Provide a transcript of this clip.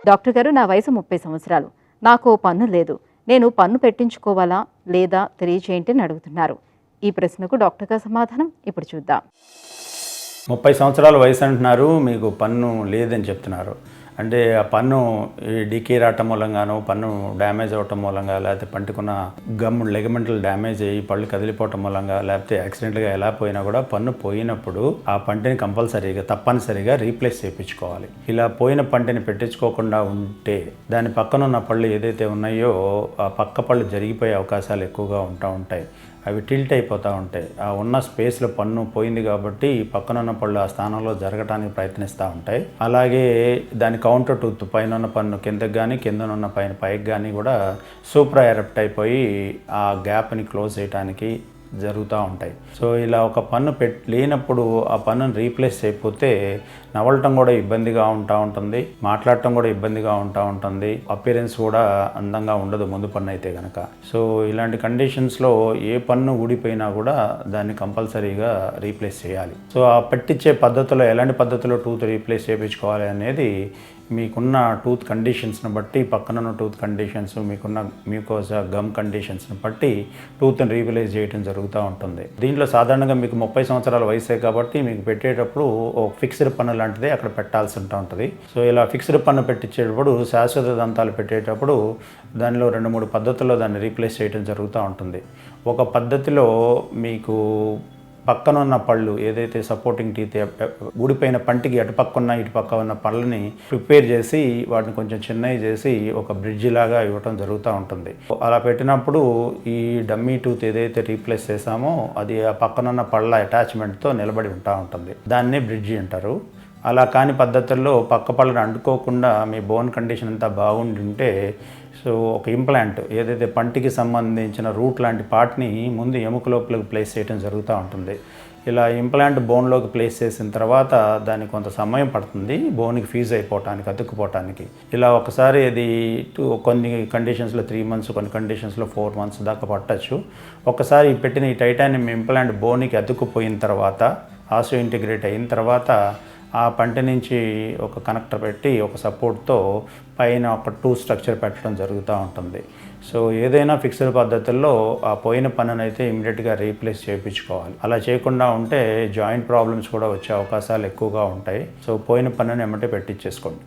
Doctor గారు, నా వయసు 30 సంవత్సరాలు. నాకు పన్ను లేదు. నేను పన్ను పెట్టించుకోవాలా లేదా తెలియచేయండి అని అడుగుతున్నారు. ఈ ప్రశ్నకు డాక్టర్ గారి సమాధానం ఇప్పుడు చూద్దాం. 30 సంవత్సరాల వయసు అంటున్నారు, మీకు పన్ను లేదని చెప్తున్నారు. అంటే ఆ పన్ను డీకే రావటం మూలంగానో, పన్ను డ్యామేజ్ అవ్వటం మూలంగా, లేకపోతే పంటికున్న గమ్ లెగమెంటల్ డ్యామేజ్ అయ్యి పళ్ళు కదిలిపోవటం మూలంగా, లేకపోతే యాక్సిడెంట్గా ఎలా పోయినా కూడా పన్ను పోయినప్పుడు ఆ పంటిని తప్పనిసరిగా రీప్లేస్ చేయించుకోవాలి. ఇలా పోయిన పంటిని పెట్టించుకోకుండా ఉంటే దాని పక్కనున్న పళ్ళు ఏదైతే ఉన్నాయో ఆ పక్క పళ్ళు జరిగిపోయే అవకాశాలు ఎక్కువగా ఉంటాయి. అవి టిల్ట్ అయిపోతూ ఉంటాయి. ఆ ఉన్న స్పేస్లో పన్ను పోయింది కాబట్టి పక్కనున్న పళ్ళు ఆ స్థానంలో జరగడానికి ప్రయత్నిస్తూ ఉంటాయి. అలాగే దాని కౌంటర్ టూత్ పైన ఉన్న పన్ను కిందకి కానీ, కిందనున్న పైకి కానీ కూడా సూప్రా ఎరప్ట్ అయిపోయి ఆ గ్యాప్ని క్లోజ్ చేయడానికి జరుగుతూ ఉంటాయి. సో ఇలా ఒక పన్ను లేనప్పుడు ఆ పన్నును రీప్లేస్ చేయకపోతే నవలటం కూడా ఇబ్బందిగా ఉంటుంది, మాట్లాడటం కూడా ఇబ్బందిగా ఉంటుంది, అపియరెన్స్ కూడా అందంగా ఉండదు ముందు పన్ను అయితే కనుక. సో ఇలాంటి కండిషన్స్లో ఏ పన్ను ఊడిపోయినా కూడా దాన్ని కంపల్సరీగా రీప్లేస్ చేయాలి. సో ఆ పెట్టించే పద్ధతిలో ఎలాంటి పద్ధతిలో టూత్ రీప్లేస్ చేయించుకోవాలి అనేది మీకున్న టూత్ కండిషన్స్ని బట్టి, పక్కనున్న టూత్ కండిషన్స్, మీకున్న మ్యూకోజా గమ్ కండిషన్స్ని బట్టి టూత్ని రీప్లేస్ చేయడం జరుగుతూ ఉంటుంది. దీంట్లో సాధారణంగా మీకు 30 సంవత్సరాల వయసే కాబట్టి మీకు పెట్టేటప్పుడు ఒక ఫిక్స్డ్ పన్ను లాంటిది అక్కడ పెట్టాల్సి ఉంటుంది. సో ఇలా ఫిక్స్డ్ పన్ను పెట్టించేటప్పుడు, శాశ్వత దంతాలు పెట్టేటప్పుడు దానిలో 2-3 పద్ధతుల్లో దాన్ని రీప్లేస్ చేయడం జరుగుతూ ఉంటుంది. ఒక పద్ధతిలో మీకు పక్కనున్న పళ్ళు ఏదైతే సపోర్టింగ్ టీత్ ఊడిపోయిన పంటికి అటుపక్క ఉన్న పళ్ళని ప్రిపేర్ చేసి వాటిని కొంచెం చిన్నవి చేసి ఒక బ్రిడ్జ్ లాగా ఇవ్వటం జరుగుతూ ఉంటుంది. అలా పెట్టినప్పుడు ఈ డమ్మీ టూత్ ఏదైతే రీప్లేస్ చేసామో అది ఆ పక్కనున్న పళ్ళ అటాచ్మెంట్తో నిలబడి ఉంటుంది. దాన్నే బ్రిడ్జి అంటారు. అలా కాని పద్ధతుల్లో పక్క పళ్ళని అంటుకోకుండా మీ బోన్ కండిషన్ అంతా బాగుంటుంటే సో ఒక ఇంప్లాంట్ ఏదైతే పంటికి సంబంధించిన రూట్ లాంటి పార్ట్ని ముందు ఎముక లోపలికి ప్లేస్ చేయడం జరుగుతూ ఉంటుంది. ఇలా ఇంప్లాంట్ బోన్లోకి ప్లేస్ చేసిన తర్వాత దానికి కొంత సమయం పడుతుంది బోన్కి ఫీజ్ అయిపోవటానికి, అతుక్కుపోవటానికి. ఇలా ఒకసారి అది కొన్ని కండిషన్స్లో 3 months, కొన్ని కండిషన్స్లో 4 months దాకా పట్టచ్చు. ఒకసారి పెట్టిన ఈ టైటానియం ఇంప్లాంట్ బోన్కి అతుక్కుపోయిన తర్వాత, ఆస్టియో ఇంటిగ్రేట్ అయిన తర్వాత ఆ పంటి నుంచి ఒక కనెక్టర్ పెట్టి ఒక సపోర్ట్తో పైన ఒక స్ట్రక్చర్ పెట్టడం జరుగుతూ ఉంటుంది. సో ఏదైనా ఫిక్స్డ్ పద్ధతుల్లో ఆ పోయిన పన్నును అయితే ఇమీడియట్గా రీప్లేస్ చేయించుకోవాలి. అలా చేయకుండా ఉంటే జాయింట్ ప్రాబ్లమ్స్ కూడా వచ్చే అవకాశాలు ఎక్కువగా ఉంటాయి. సో పోయిన పన్నును ఎమ్మటే పెట్టించేసుకోండి.